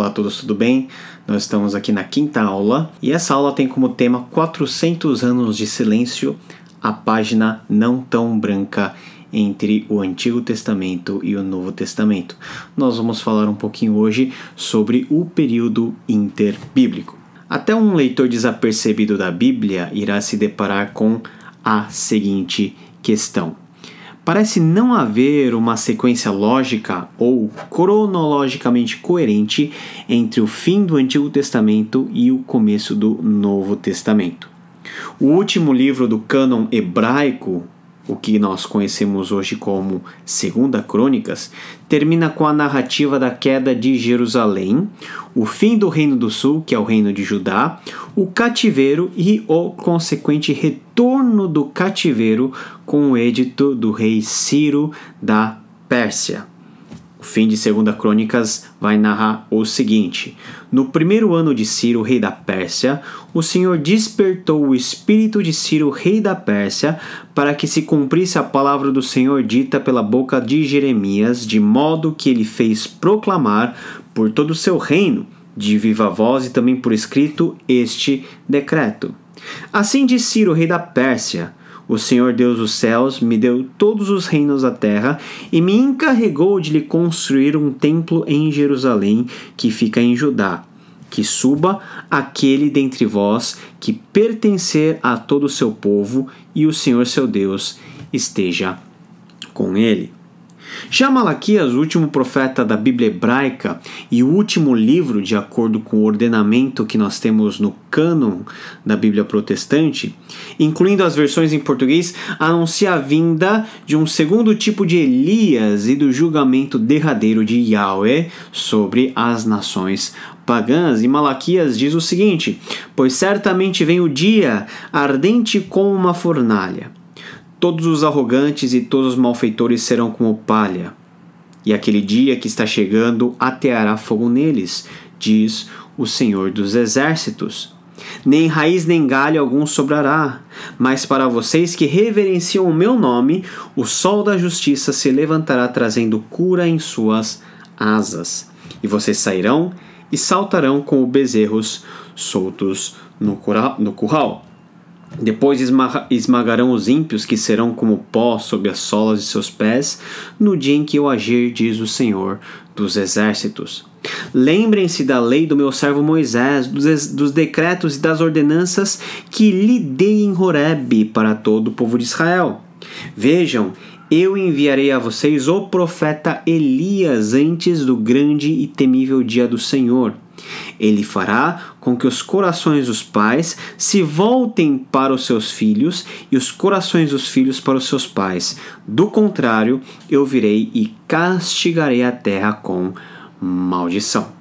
Olá a todos, tudo bem? Nós estamos aqui na quinta aula e essa aula tem como tema 400 anos de silêncio, a página não tão branca entre o Antigo Testamento e o Novo Testamento. Nós vamos falar um pouquinho hoje sobre o período interbíblico. Até um leitor desapercebido da Bíblia irá se deparar com a seguinte questão. Parece não haver uma sequência lógica ou cronologicamente coerente entre o fim do Antigo Testamento e o começo do Novo Testamento. O último livro do cânon hebraico, o que nós conhecemos hoje como Segunda Crônicas, termina com a narrativa da queda de Jerusalém, o fim do Reino do Sul, que é o Reino de Judá, o cativeiro e o consequente retorno do cativeiro com o edito do rei Ciro da Pérsia. O fim de Segunda Crônicas vai narrar o seguinte: no primeiro ano de Ciro, rei da Pérsia, o Senhor despertou o espírito de Ciro, rei da Pérsia, para que se cumprisse a palavra do Senhor dita pela boca de Jeremias, de modo que ele fez proclamar por todo o seu reino, de viva voz e também por escrito, este decreto. Assim diz Ciro, rei da Pérsia: o Senhor Deus dos céus me deu todos os reinos da terra e me encarregou de lhe construir um templo em Jerusalém, que fica em Judá. Que suba aquele dentre vós que pertencer a todo o seu povo, e o Senhor seu Deus esteja com ele. Já Malaquias, o último profeta da Bíblia hebraica e o último livro, de acordo com o ordenamento que nós temos no cânon da Bíblia protestante, incluindo as versões em português, anuncia a vinda de um segundo tipo de Elias e do julgamento derradeiro de Yahweh sobre as nações pagãs. E Malaquias diz o seguinte: pois certamente vem o dia ardente como uma fornalha. Todos os arrogantes e todos os malfeitores serão como palha, e aquele dia que está chegando ateará fogo neles, diz o Senhor dos Exércitos. Nem raiz nem galho algum sobrará, mas para vocês que reverenciam o meu nome, o sol da justiça se levantará trazendo cura em suas asas, e vocês sairão e saltarão como bezerros soltos no curral. Depois esmagarão os ímpios, que serão como pó sob as solas de seus pés, no dia em que eu agir, diz o Senhor dos Exércitos. Lembrem-se da lei do meu servo Moisés, dos decretos e das ordenanças que lhe dei em Horebe para todo o povo de Israel. Vejam, eu enviarei a vocês o profeta Elias antes do grande e temível dia do Senhor. Ele fará com que os corações dos pais se voltem para os seus filhos e os corações dos filhos para os seus pais. Do contrário, eu virei e castigarei a terra com maldição.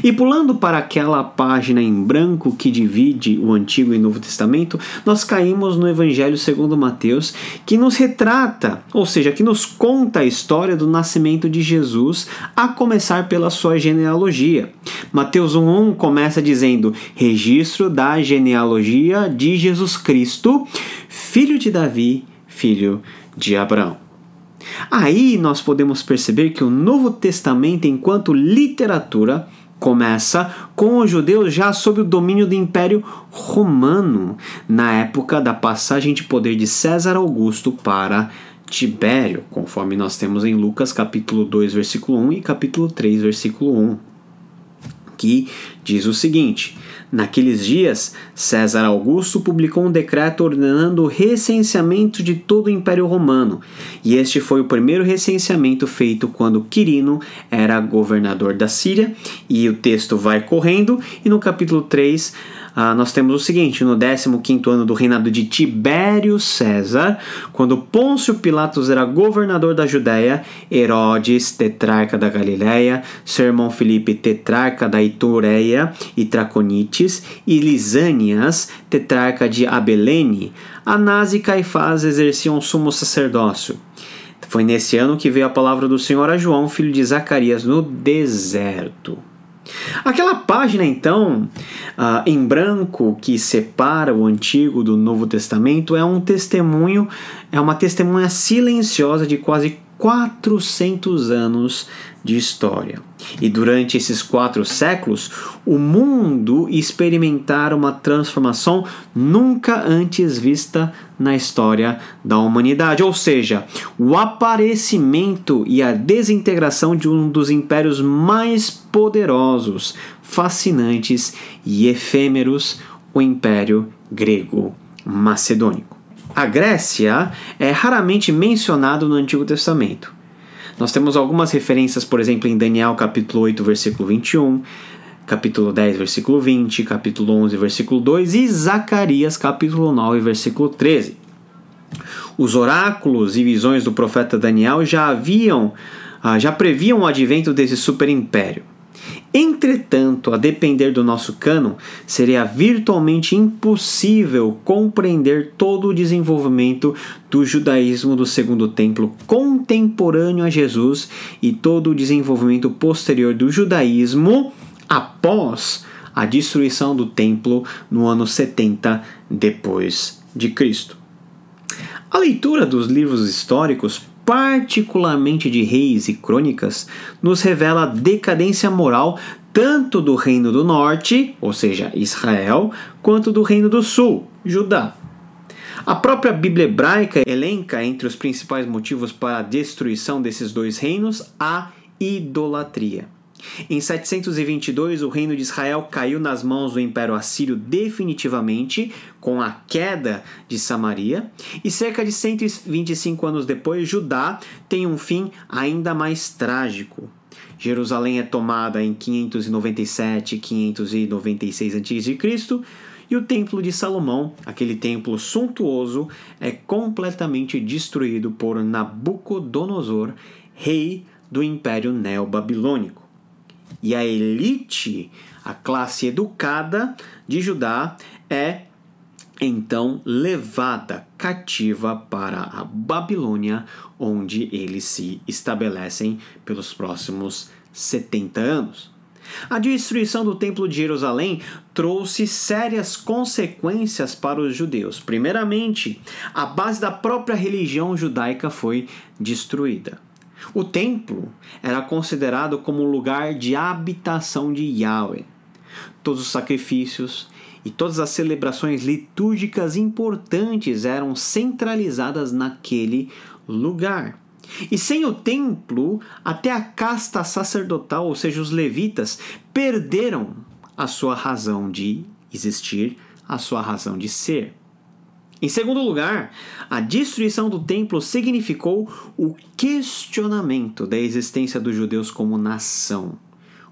E pulando para aquela página em branco que divide o Antigo e Novo Testamento, nós caímos no Evangelho segundo Mateus, que nos retrata, ou seja, que nos conta a história do nascimento de Jesus, a começar pela sua genealogia. Mateus 1:1 começa dizendo: registro da genealogia de Jesus Cristo, filho de Davi, filho de Abraão. Aí nós podemos perceber que o Novo Testamento, enquanto literatura, começa com os judeus já sob o domínio do Império Romano, na época da passagem de poder de César Augusto para Tibério, conforme nós temos em Lucas capítulo 2, versículo 1 e capítulo 3, versículo 1, que diz o seguinte: naqueles dias, César Augusto publicou um decreto ordenando o recenseamento de todo o Império Romano, e este foi o primeiro recenseamento feito quando Quirino era governador da Síria, e o texto vai correndo, e no capítulo 3 nós temos o seguinte: no 15º ano do reinado de Tibério César, quando Pôncio Pilatos era governador da Judéia, Herodes, tetrarca da Galiléia, seu irmão Filipe, tetrarca da Itureia e Traconites, e Lisânias, tetrarca de Abilene, Anás e Caifás exerciam o sumo sacerdócio. Foi nesse ano que veio a palavra do Senhor a João, filho de Zacarias, no deserto. Aquela página, então, em branco, que separa o Antigo do Novo Testamento, é uma testemunha silenciosa de quase 400 anos de história. E durante esses 4 séculos, o mundo experimentara uma transformação nunca antes vista na história da humanidade. Ou seja, o aparecimento e a desintegração de um dos impérios mais poderosos, fascinantes e efêmeros, o Império Grego-Macedônico. A Grécia é raramente mencionada no Antigo Testamento. Nós temos algumas referências, por exemplo, em Daniel capítulo 8, versículo 21, capítulo 10, versículo 20, capítulo 11, versículo 2 e Zacarias capítulo 9, versículo 13. Os oráculos e visões do profeta Daniel já previam o advento desse superimpério. Entretanto, a depender do nosso cânon, seria virtualmente impossível compreender todo o desenvolvimento do judaísmo do Segundo Templo contemporâneo a Jesus e todo o desenvolvimento posterior do judaísmo após a destruição do templo no ano 70 depois de Cristo. A leitura dos livros históricos, particularmente de Reis e Crônicas, nos revela a decadência moral tanto do Reino do Norte, ou seja, Israel, quanto do Reino do Sul, Judá. A própria Bíblia hebraica elenca entre os principais motivos para a destruição desses dois reinos a idolatria. Em 722, o reino de Israel caiu nas mãos do Império Assírio definitivamente, com a queda de Samaria, e cerca de 125 anos depois, Judá tem um fim ainda mais trágico. Jerusalém é tomada em 597 e 596 a.C., e o Templo de Salomão, aquele templo suntuoso, é completamente destruído por Nabucodonosor, rei do Império Neobabilônico. E a elite, a classe educada de Judá, é então levada cativa para a Babilônia, onde eles se estabelecem pelos próximos 70 anos. A destruição do Templo de Jerusalém trouxe sérias consequências para os judeus. Primeiramente, a base da própria religião judaica foi destruída. O templo era considerado como um lugar de habitação de Yahweh. Todos os sacrifícios e todas as celebrações litúrgicas importantes eram centralizadas naquele lugar. E sem o templo, até a casta sacerdotal, ou seja, os levitas, perderam a sua razão de existir, a sua razão de ser. Em segundo lugar, a destruição do templo significou o questionamento da existência dos judeus como nação,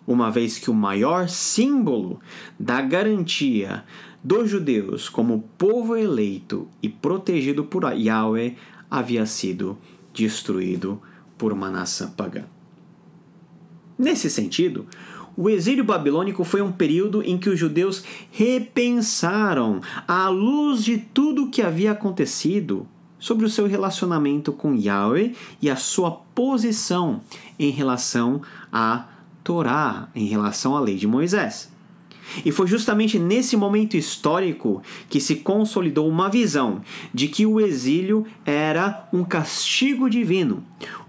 uma vez que o maior símbolo da garantia dos judeus como povo eleito e protegido por Yahweh havia sido destruído por uma nação pagã. Nesse sentido, o exílio babilônico foi um período em que os judeus repensaram, à luz de tudo o que havia acontecido, sobre o seu relacionamento com Yahweh e a sua posição em relação à Torá, em relação à lei de Moisés. E foi justamente nesse momento histórico que se consolidou uma visão de que o exílio era um castigo divino,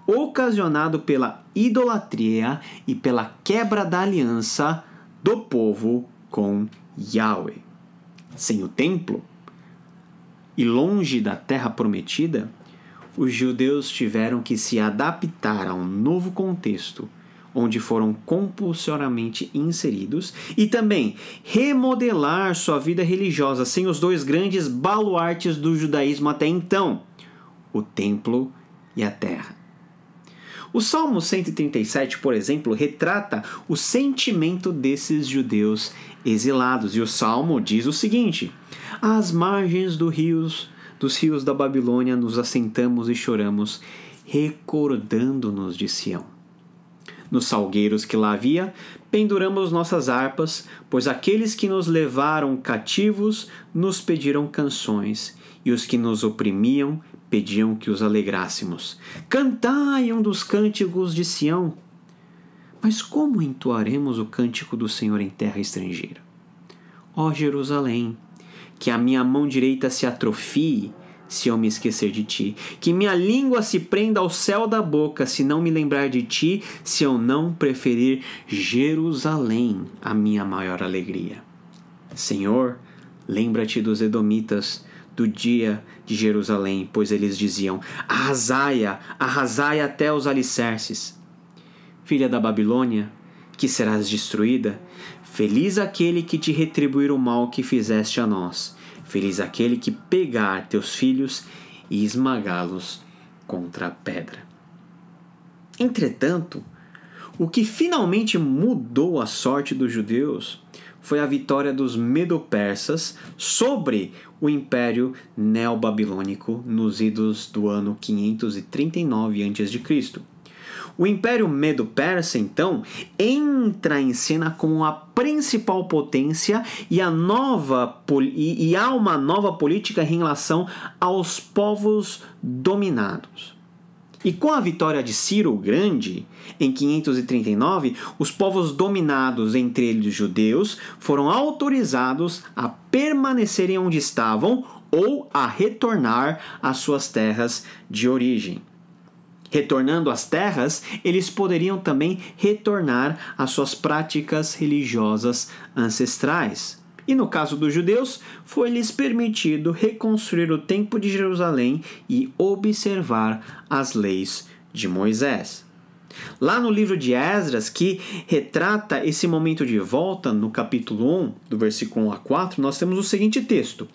ocasionado pela idolatria e pela quebra da aliança do povo com Yahweh. Sem o templo e longe da terra prometida, os judeus tiveram que se adaptar a um novo contexto, onde foram compulsoriamente inseridos, e também remodelar sua vida religiosa sem os dois grandes baluartes do judaísmo até então, o templo e a terra. O Salmo 137, por exemplo, retrata o sentimento desses judeus exilados, e o Salmo diz o seguinte: às margens dos rios da Babilônia nos assentamos e choramos, recordando-nos de Sião. Nos salgueiros que lá havia, penduramos nossas harpas, pois aqueles que nos levaram cativos nos pediram canções, e os que nos oprimiam pediam que os alegrássemos. Cantai um dos cânticos de Sião. Mas como entoaremos o cântico do Senhor em terra estrangeira? Ó Jerusalém, que a minha mão direita se atrofie, se eu me esquecer de ti. Que minha língua se prenda ao céu da boca, se não me lembrar de ti, se eu não preferir Jerusalém, a minha maior alegria. Senhor, lembra-te dos edomitas, do dia de Jerusalém, pois eles diziam: arrasai-a, arrasai até os alicerces. Filha da Babilônia, que serás destruída, feliz aquele que te retribuir o mal que fizeste a nós. Feliz aquele que pegar teus filhos e esmagá-los contra a pedra. Entretanto, o que finalmente mudou a sorte dos judeus foi a vitória dos medo-persas sobre o Império Neobabilônico nos idos do ano 539 a.C. O Império Medo-Persa, então, entra em cena como a principal potência e há uma nova política em relação aos povos dominados. E com a vitória de Ciro o Grande, em 539, os povos dominados, entre eles os judeus, foram autorizados a permanecerem onde estavam ou a retornar às suas terras de origem. Retornando às terras, eles poderiam também retornar às suas práticas religiosas ancestrais. E no caso dos judeus, foi-lhes permitido reconstruir o Templo de Jerusalém e observar as leis de Moisés. Lá no livro de Esdras, que retrata esse momento de volta, no capítulo 1, do versículo 1 a 4, nós temos o seguinte texto: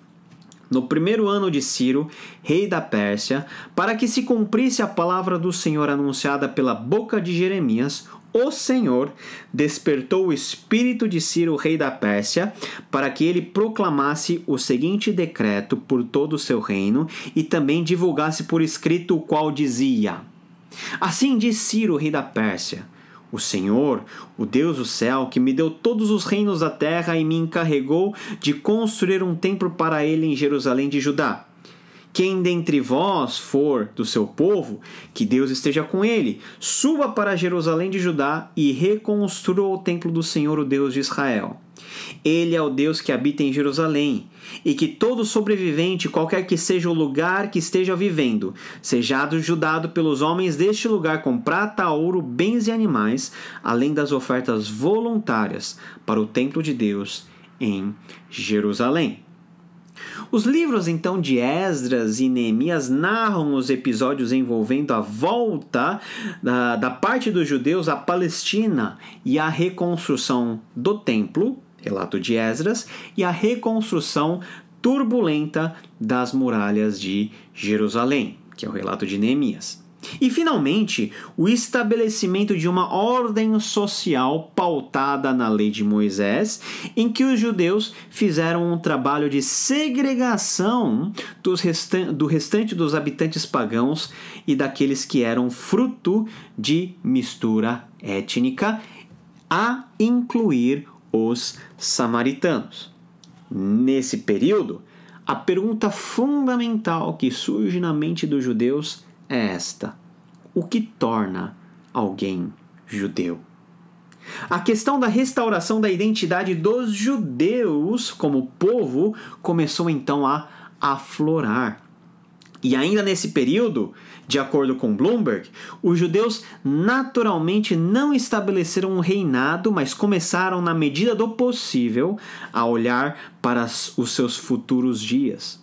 no primeiro ano de Ciro, rei da Pérsia, para que se cumprisse a palavra do Senhor anunciada pela boca de Jeremias, o Senhor despertou o espírito de Ciro, rei da Pérsia, para que ele proclamasse o seguinte decreto por todo o seu reino e também divulgasse por escrito o qual dizia: assim diz Ciro, rei da Pérsia: o Senhor, o Deus do céu, que me deu todos os reinos da terra e me encarregou de construir um templo para ele em Jerusalém de Judá. Quem dentre vós for do seu povo, que Deus esteja com ele, suba para Jerusalém de Judá e reconstrua o templo do Senhor, o Deus de Israel. Ele é o Deus que habita em Jerusalém, e que todo sobrevivente, qualquer que seja o lugar que esteja vivendo, seja ajudado pelos homens deste lugar com prata, ouro, bens e animais, além das ofertas voluntárias para o templo de Deus em Jerusalém. Os livros, então, de Esdras e Neemias narram os episódios envolvendo a volta da parte dos judeus à Palestina e a reconstrução do templo, relato de Esdras, e a reconstrução turbulenta das muralhas de Jerusalém, que é o relato de Neemias. E, finalmente, o estabelecimento de uma ordem social pautada na lei de Moisés, em que os judeus fizeram um trabalho de segregação do restante dos habitantes pagãos e daqueles que eram fruto de mistura étnica, a incluir os samaritanos. Nesse período, a pergunta fundamental que surge na mente dos judeus é esta: o que torna alguém judeu? A questão da restauração da identidade dos judeus como povo começou então a aflorar. E ainda nesse período, de acordo com Bloomberg, os judeus naturalmente não estabeleceram um reinado, mas começaram, na medida do possível, a olhar para os seus futuros dias.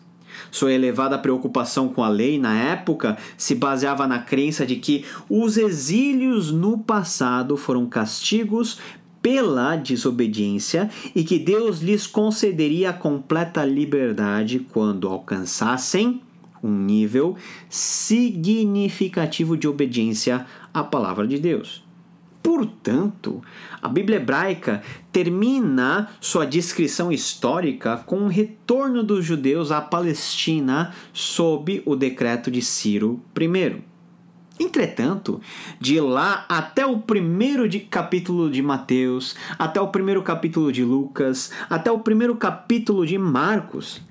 Sua elevada preocupação com a lei na época se baseava na crença de que os exílios no passado foram castigos pela desobediência e que Deus lhes concederia a completa liberdade quando alcançassem um nível significativo de obediência à palavra de Deus. Portanto, a Bíblia hebraica termina sua descrição histórica com o retorno dos judeus à Palestina sob o decreto de Ciro I. Entretanto, de lá até o primeiro capítulo de Mateus, até o primeiro capítulo de Lucas, até o primeiro capítulo de Marcos,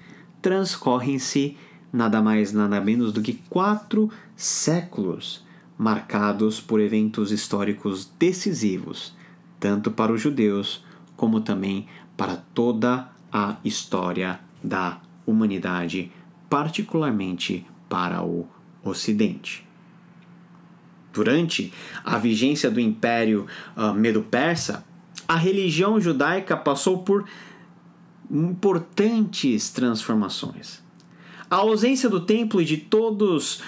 transcorrem-se nada mais nada menos do que 4 séculos, marcados por eventos históricos decisivos, tanto para os judeus como também para toda a história da humanidade particularmente para o Ocidente. Durante a vigência do Império Medo-Persa, a religião judaica passou por importantes transformações. A ausência do templo e de todas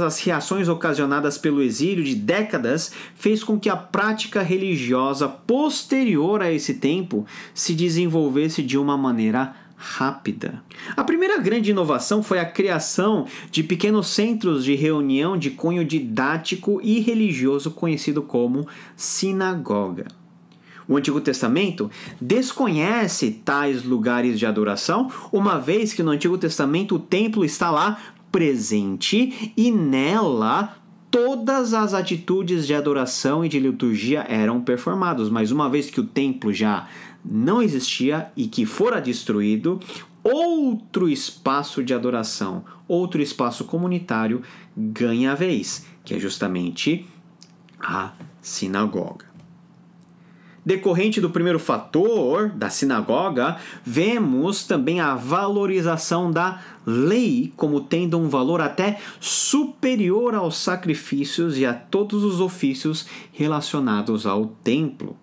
as reações ocasionadas pelo exílio de décadas fez com que a prática religiosa posterior a esse tempo se desenvolvesse de uma maneira rápida. A primeira grande inovação foi a criação de pequenos centros de reunião de cunho didático e religioso conhecido como sinagoga. O Antigo Testamento desconhece tais lugares de adoração, uma vez que no Antigo Testamento o templo está lá presente e nela todas as atitudes de adoração e de liturgia eram performadas. Mas uma vez que o templo já não existia e que fora destruído, outro espaço de adoração, outro espaço comunitário ganha a vez, que é justamente a sinagoga. Decorrente do primeiro fator, da sinagoga, vemos também a valorização da lei como tendo um valor até superior aos sacrifícios e a todos os ofícios relacionados ao templo.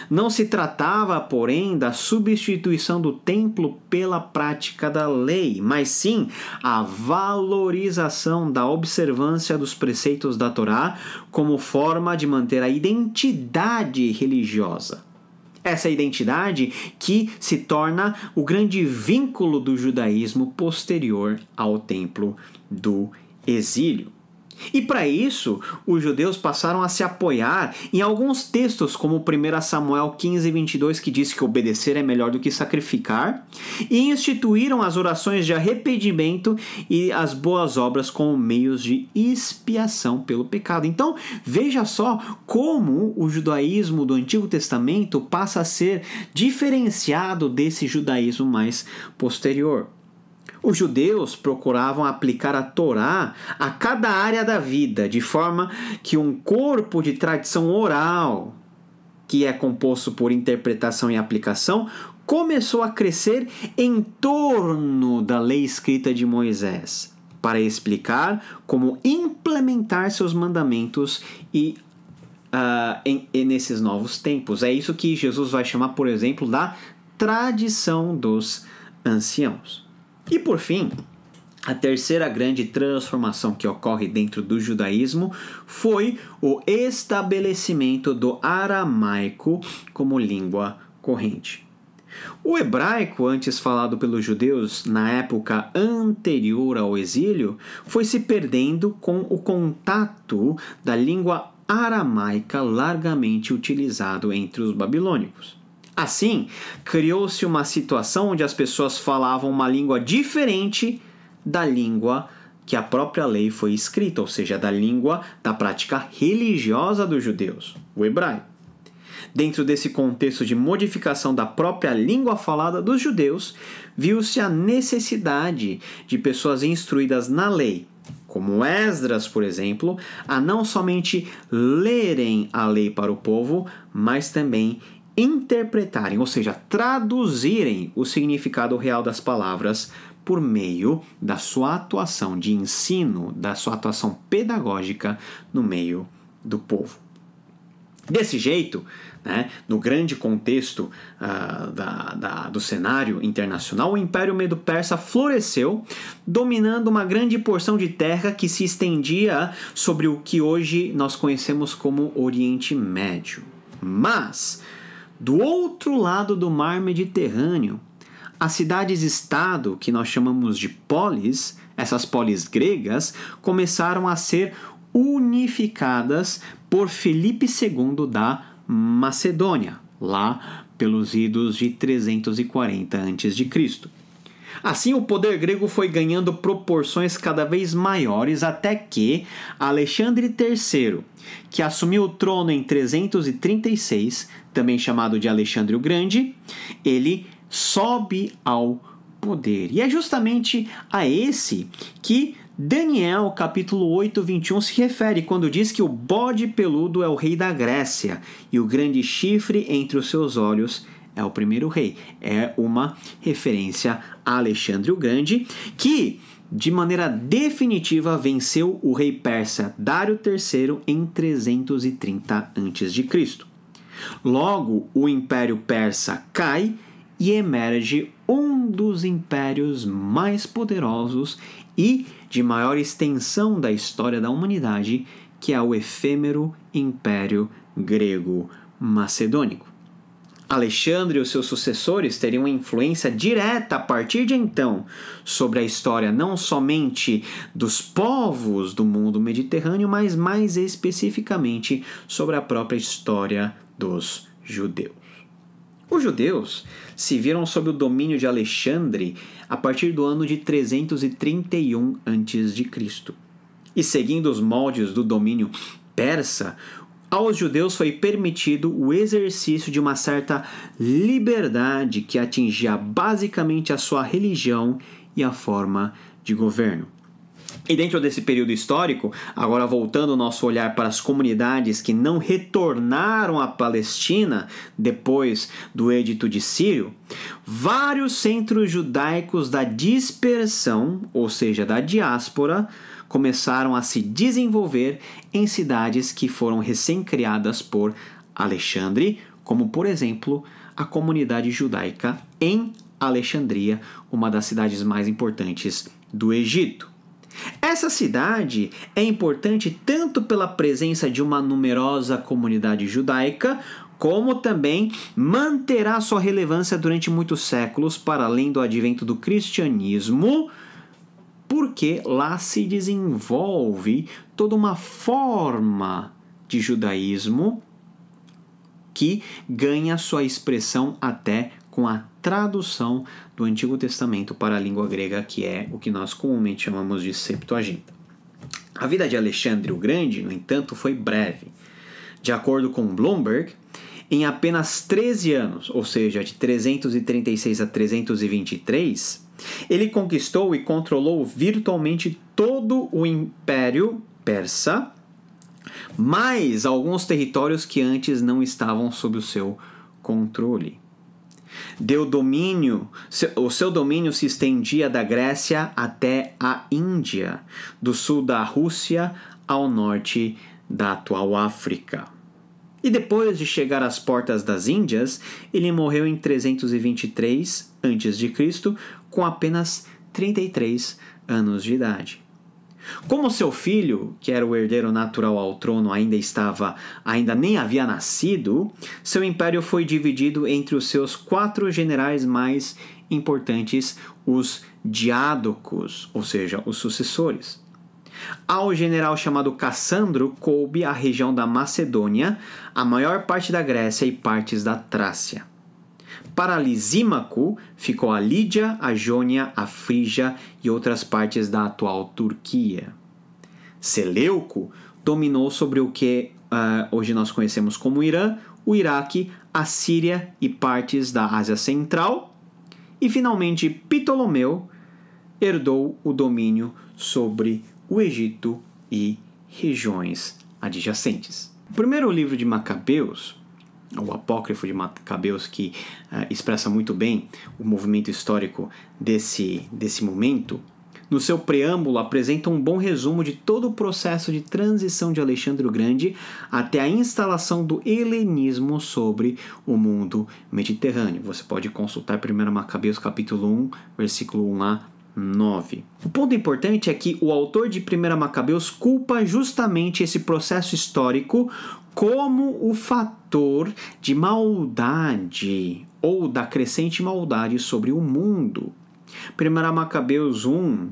Não se tratava, porém, da substituição do templo pela prática da lei, mas sim a valorização da observância dos preceitos da Torá como forma de manter a identidade religiosa. Essa identidade que se torna o grande vínculo do judaísmo posterior ao tempo do exílio. E para isso, os judeus passaram a se apoiar em alguns textos, como 1 Samuel 15, 22, que diz que obedecer é melhor do que sacrificar, e instituíram as orações de arrependimento e as boas obras como meios de expiação pelo pecado. Então, veja só como o judaísmo do Antigo Testamento passa a ser diferenciado desse judaísmo mais posterior. Os judeus procuravam aplicar a Torá a cada área da vida, de forma que um corpo de tradição oral, que é composto por interpretação e aplicação, começou a crescer em torno da lei escrita de Moisés, para explicar como implementar seus mandamentos e nesses novos tempos. É isso que Jesus vai chamar, por exemplo, da tradição dos anciãos. E por fim, a terceira grande transformação que ocorre dentro do judaísmo foi o estabelecimento do aramaico como língua corrente. O hebraico, antes falado pelos judeus na época anterior ao exílio, foi se perdendo com o contato da língua aramaica largamente utilizado entre os babilônicos. Assim, criou-se uma situação onde as pessoas falavam uma língua diferente da língua que a própria lei foi escrita, ou seja, da língua da prática religiosa dos judeus, o hebraico. Dentro desse contexto de modificação da própria língua falada dos judeus, viu-se a necessidade de pessoas instruídas na lei, como Esdras, por exemplo, a não somente lerem a lei para o povo, mas também interpretarem, ou seja, traduzirem o significado real das palavras por meio da sua atuação de ensino, da sua atuação pedagógica no meio do povo. Desse jeito, no grande contexto do cenário internacional, o Império Medo-Persa floresceu, dominando uma grande porção de terra que se estendia sobre o que hoje nós conhecemos como Oriente Médio. Mas, do outro lado do mar Mediterrâneo, as cidades-estado, que nós chamamos de polis, essas polis gregas, começaram a ser unificadas por Filipe II da Macedônia, lá pelos idos de 340 a.C. Assim, o poder grego foi ganhando proporções cada vez maiores até que Alexandre III, que assumiu o trono em 336, também chamado de Alexandre o Grande, ele sobe ao poder. E é justamente a esse que Daniel, capítulo 8, 21, se refere quando diz que o bode peludo é o rei da Grécia e o grande chifre entre os seus olhos é o primeiro rei. É uma referência a Alexandre o Grande, que de maneira definitiva venceu o rei persa Dário III em 330 a.C. Logo, o Império Persa cai e emerge um dos impérios mais poderosos e de maior extensão da história da humanidade, que é o efêmero Império Grego-Macedônico. Alexandre e os seus sucessores teriam influência direta a partir de então sobre a história não somente dos povos do mundo mediterrâneo, mas mais especificamente sobre a própria história dos judeus. Os judeus se viram sob o domínio de Alexandre a partir do ano de 331 a.C. E seguindo os moldes do domínio persa, aos judeus foi permitido o exercício de uma certa liberdade que atingia basicamente a sua religião e a forma de governo. E dentro desse período histórico, agora voltando o nosso olhar para as comunidades que não retornaram à Palestina depois do Edito de Ciro, vários centros judaicos da dispersão, ou seja, da diáspora, começaram a se desenvolver em cidades que foram recém-criadas por Alexandre, como, por exemplo, a comunidade judaica em Alexandria, uma das cidades mais importantes do Egito. Essa cidade é importante tanto pela presença de uma numerosa comunidade judaica, como também manterá sua relevância durante muitos séculos para além do advento do cristianismo, porque lá se desenvolve toda uma forma de judaísmo que ganha sua expressão até com a tradução do Antigo Testamento para a língua grega, que é o que nós comumente chamamos de Septuaginta. A vida de Alexandre o Grande, no entanto, foi breve. De acordo com Bloomberg, em apenas 13 anos, ou seja, de 336 a 323, ele conquistou e controlou virtualmente todo o Império Persa, mais alguns territórios que antes não estavam sob o seu controle. O seu domínio se estendia da Grécia até a Índia, do sul da Rússia ao norte da atual África. E depois de chegar às portas das Índias, ele morreu em 323 a.C., com apenas 33 anos de idade. Como seu filho, que era o herdeiro natural ao trono, ainda nem havia nascido, seu império foi dividido entre os seus 4 generais mais importantes, os diádocos, ou seja, os sucessores. Ao general chamado Cassandro coube a região da Macedônia, a maior parte da Grécia e partes da Trácia. Para Lisímaco ficou a Lídia, a Jônia, a Frígia e outras partes da atual Turquia. Seleuco dominou sobre o que hoje nós conhecemos como Irã, o Iraque, a Síria e partes da Ásia Central. E finalmente Ptolomeu herdou o domínio sobre o Egito e regiões adjacentes. O primeiro livro de Macabeus, o apócrifo de Macabeus, que expressa muito bem o movimento histórico desse momento, no seu preâmbulo apresenta um bom resumo de todo o processo de transição de Alexandre o Grande até a instalação do helenismo sobre o mundo mediterrâneo. Você pode consultar 1 Macabeus capítulo 1, versículo 1 a 9. O ponto importante é que o autor de 1 Macabeus culpa justamente esse processo histórico como o fator de maldade ou da crescente maldade sobre o mundo. 1 Macabeus 1,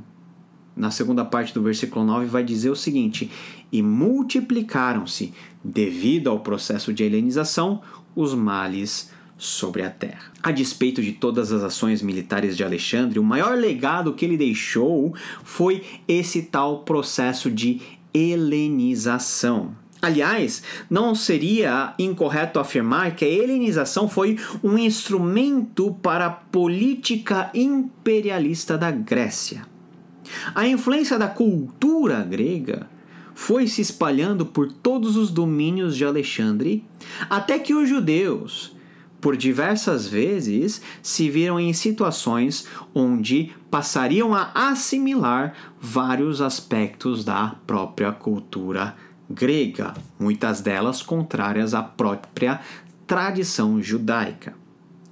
na segunda parte do versículo 9, vai dizer o seguinte: e multiplicaram-se, devido ao processo de helenização, os males sobre a terra. A despeito de todas as ações militares de Alexandre, o maior legado que ele deixou foi esse tal processo de helenização. Aliás, não seria incorreto afirmar que a helenização foi um instrumento para a política imperialista da Grécia. A influência da cultura grega foi se espalhando por todos os domínios de Alexandre, até que os judeus, por diversas vezes se viram em situações onde passariam a assimilar vários aspectos da própria cultura grega, muitas delas contrárias à própria tradição judaica.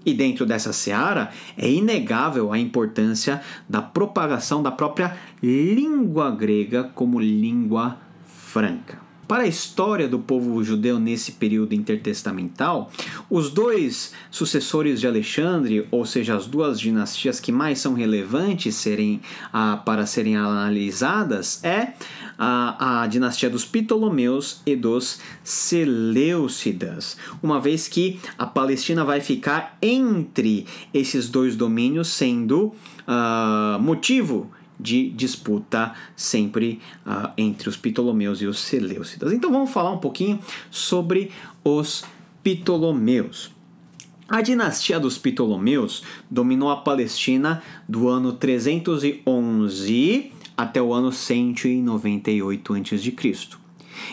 E dentro dessa seara é inegável a importância da propagação da própria língua grega como língua franca. Para a história do povo judeu nesse período intertestamental, os dois sucessores de Alexandre, ou seja, as duas dinastias que mais são relevantes para serem analisadas, é a dinastia dos Ptolomeus e dos Seleucidas, uma vez que a Palestina vai ficar entre esses dois domínios, sendo motivo de disputa sempre entre os Ptolomeus e os Seleucidas. Então vamos falar um pouquinho sobre os Ptolomeus. A dinastia dos Ptolomeus dominou a Palestina do ano 311 até o ano 198 a.C.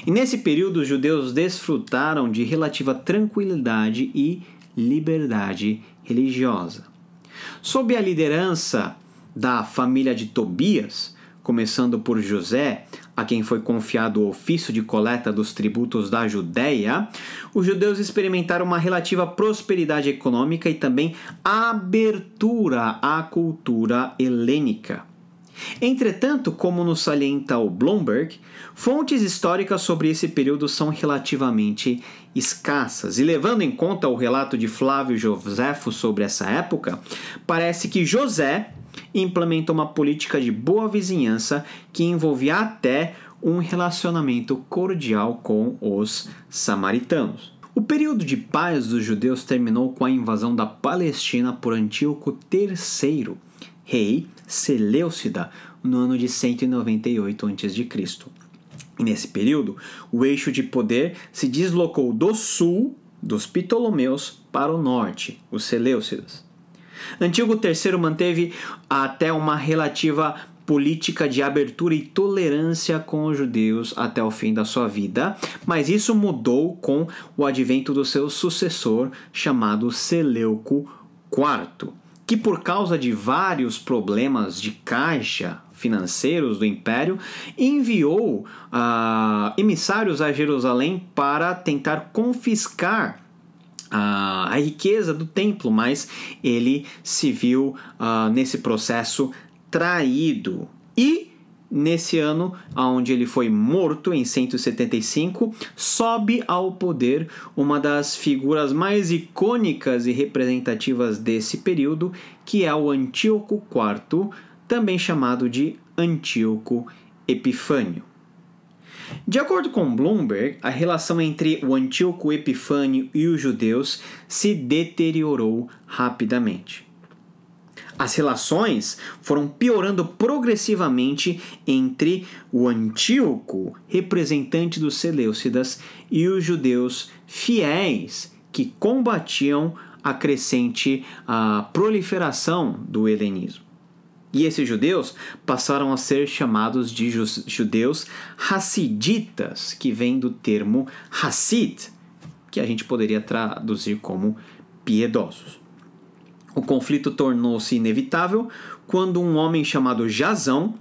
E nesse período os judeus desfrutaram de relativa tranquilidade e liberdade religiosa. Sob a liderança da família de Tobias, começando por José, a quem foi confiado o ofício de coleta dos tributos da Judéia, os judeus experimentaram uma relativa prosperidade econômica e também abertura à cultura helênica. Entretanto, como nos salienta o Blomberg, fontes históricas sobre esse período são relativamente escassas. E levando em conta o relato de Flávio Joséfo sobre essa época, parece que José implementou uma política de boa vizinhança que envolvia até um relacionamento cordial com os samaritanos. O período de paz dos judeus terminou com a invasão da Palestina por Antíoco III, rei Seleucida, no ano de 198 a.C. E nesse período, o eixo de poder se deslocou do sul dos Ptolomeus para o norte, os Seleucidas. Antíoco III manteve até uma relativa política de abertura e tolerância com os judeus até o fim da sua vida, mas isso mudou com o advento do seu sucessor, chamado Seleuco IV, que por causa de vários problemas de caixa financeiros do império, enviou emissários a Jerusalém para tentar confiscar a riqueza do templo, mas ele se viu nesse processo traído. E nesse ano, onde ele foi morto em 175, sobe ao poder uma das figuras mais icônicas e representativas desse período, que é o Antíoco IV, também chamado de Antíoco Epifânio. De acordo com Blomberg, a relação entre o Antíoco Epifânio e os judeus se deteriorou rapidamente. As relações foram piorando progressivamente entre o Antíoco, representante dos Seleucidas, e os judeus fiéis que combatiam a crescente proliferação do helenismo. E esses judeus passaram a ser chamados de judeus hassiditas, que vem do termo Hassid, que a gente poderia traduzir como piedosos. O conflito tornou-se inevitável quando um homem chamado Jasão,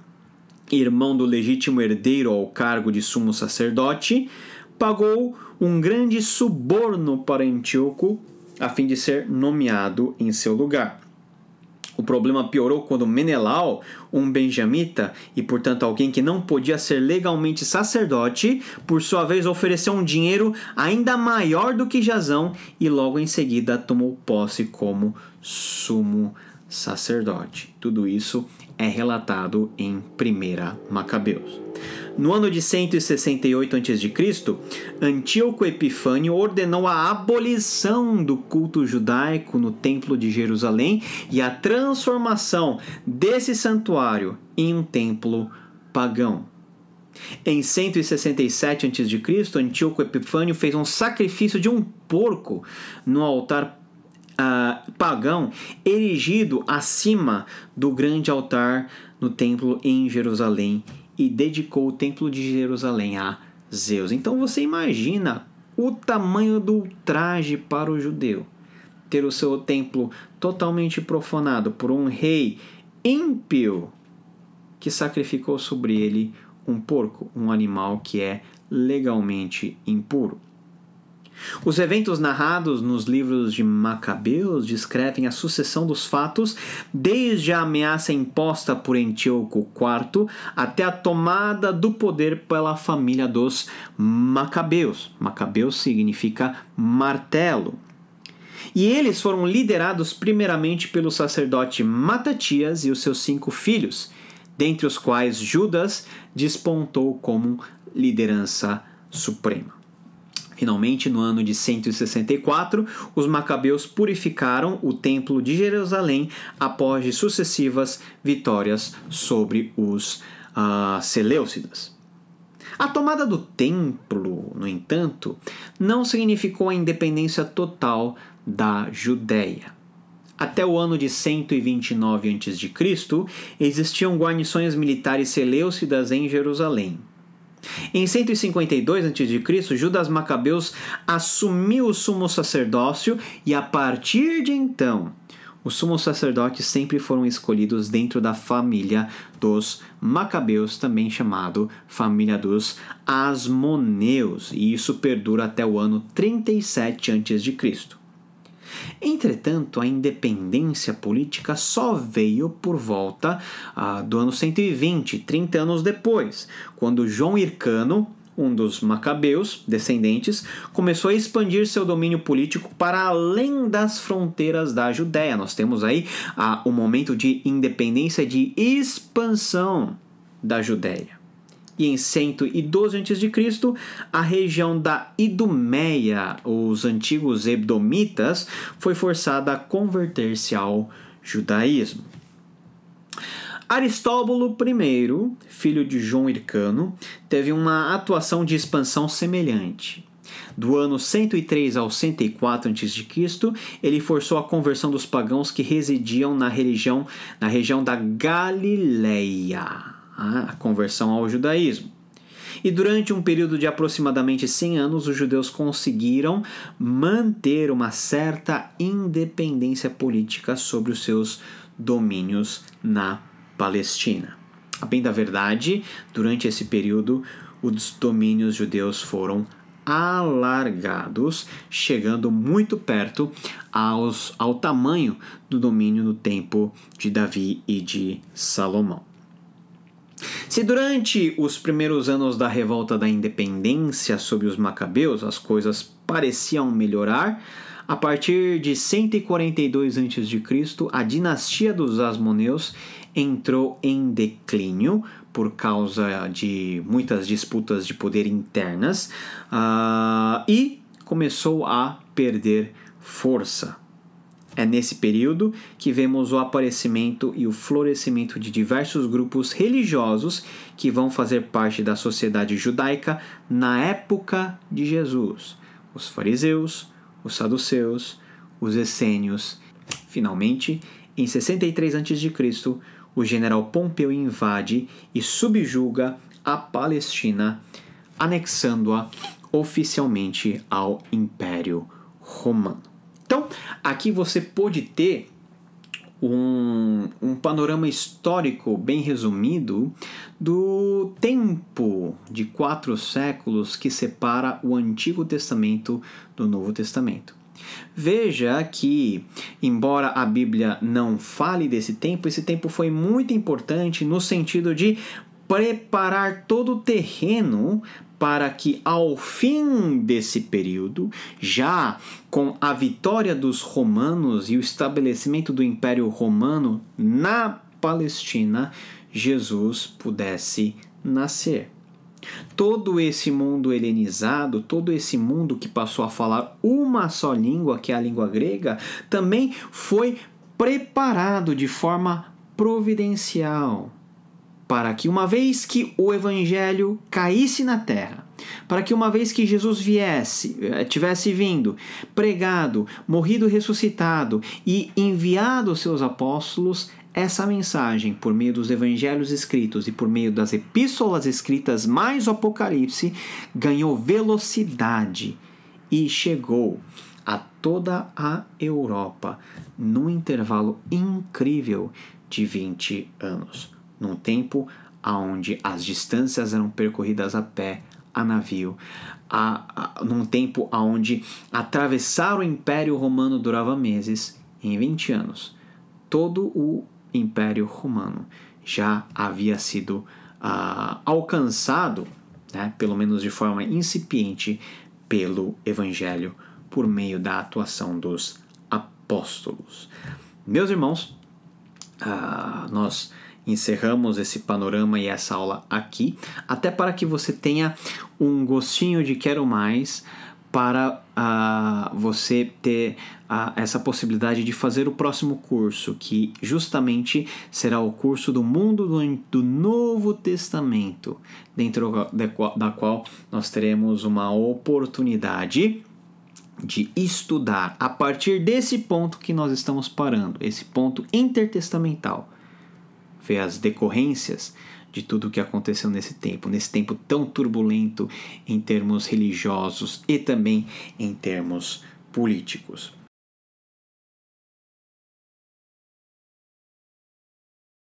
irmão do legítimo herdeiro ao cargo de sumo sacerdote, pagou um grande suborno para Antíoco a fim de ser nomeado em seu lugar. O problema piorou quando Menelau, um benjamita e, portanto, alguém que não podia ser legalmente sacerdote, por sua vez ofereceu um dinheiro ainda maior do que Jasão e logo em seguida tomou posse como sumo sacerdote. Tudo isso é relatado em 1 Macabeus. No ano de 168 a.C., Antíoco Epifânio ordenou a abolição do culto judaico no Templo de Jerusalém e a transformação desse santuário em um templo pagão. Em 167 a.C., Antíoco Epifânio fez um sacrifício de um porco no altar pagão erigido acima do grande altar no templo em Jerusalém e dedicou o templo de Jerusalém a Zeus. Então você imagina o tamanho do ultraje para o judeu. ter o seu templo totalmente profanado por um rei ímpio que sacrificou sobre ele um porco, um animal que é legalmente impuro. Os eventos narrados nos livros de Macabeus descrevem a sucessão dos fatos desde a ameaça imposta por Antíoco IV até a tomada do poder pela família dos Macabeus. Macabeus significa martelo. E eles foram liderados primeiramente pelo sacerdote Matatias e os seus 5 filhos, dentre os quais Judas despontou como liderança suprema. Finalmente, no ano de 164, os Macabeus purificaram o templo de Jerusalém após de sucessivas vitórias sobre os Seleucidas. A tomada do templo, no entanto, não significou a independência total da Judéia. Até o ano de 129 a.C., existiam guarnições militares seleucidas em Jerusalém. Em 152 a.C., Judas Macabeus assumiu o sumo sacerdócio e, a partir de então, os sumos sacerdotes sempre foram escolhidos dentro da família dos Macabeus, também chamado família dos Asmoneus, e isso perdura até o ano 37 a.C. Entretanto, a independência política só veio por volta do ano 120, 30 anos depois, quando João Hircano, um dos Macabeus, descendentes, começou a expandir seu domínio político para além das fronteiras da Judéia. Nós temos aí um momento de independência, de expansão da Judéia. E em 112 a.C., a região da Idumeia, os antigos Edomitas, foi forçada a converter-se ao judaísmo. Aristóbulo I, filho de João Hircano, teve uma atuação de expansão semelhante. Do ano 103 ao 104 a.C., ele forçou a conversão dos pagãos que residiam na região da Galileia, a conversão ao judaísmo. E durante um período de aproximadamente 100 anos, os judeus conseguiram manter uma certa independência política sobre os seus domínios na Palestina. A bem da verdade, durante esse período, os domínios judeus foram alargados, chegando muito perto ao tamanho do domínio no tempo de Davi e de Salomão. Se durante os primeiros anos da revolta da independência sobre os Macabeus as coisas pareciam melhorar, a partir de 142 a.C., a dinastia dos Asmoneus entrou em declínio por causa de muitas disputas de poder internas e começou a perder força. É nesse período que vemos o aparecimento e o florescimento de diversos grupos religiosos que vão fazer parte da sociedade judaica na época de Jesus. Os fariseus, os saduceus, os essênios. Finalmente, em 63 a.C., o general Pompeu invade e subjuga a Palestina, anexando-a oficialmente ao Império Romano. Então, aqui você pode ter um panorama histórico bem resumido do tempo de 4 séculos que separa o Antigo Testamento do Novo Testamento. Veja que, embora a Bíblia não fale desse tempo, esse tempo foi muito importante no sentido de preparar todo o terreno para que ao fim desse período, já com a vitória dos romanos e o estabelecimento do Império Romano na Palestina, Jesus pudesse nascer. Todo esse mundo helenizado, todo esse mundo que passou a falar uma só língua, que é a língua grega, também foi preparado de forma providencial para que uma vez que o Evangelho caísse na terra, para que uma vez que Jesus tivesse vindo, pregado, morrido, ressuscitado e enviado aos seus apóstolos, essa mensagem, por meio dos evangelhos escritos e por meio das epístolas escritas mais o Apocalipse, ganhou velocidade e chegou a toda a Europa num intervalo incrível de 20 anos, num tempo onde as distâncias eram percorridas a pé, a navio, num tempo onde atravessar o Império Romano durava meses. Em 20 anos, todo o Império Romano já havia sido alcançado, né, pelo menos de forma incipiente, pelo Evangelho, por meio da atuação dos apóstolos. Meus irmãos, nós encerramos esse panorama e essa aula aqui, até para que você tenha um gostinho de quero mais, para você ter essa possibilidade de fazer o próximo curso, que justamente será o curso do mundo do Novo Testamento, dentro da qual nós teremos uma oportunidade de estudar a partir desse ponto que nós estamos parando, esse ponto intertestamental, ver as decorrências de tudo o que aconteceu nesse tempo tão turbulento em termos religiosos e também em termos políticos.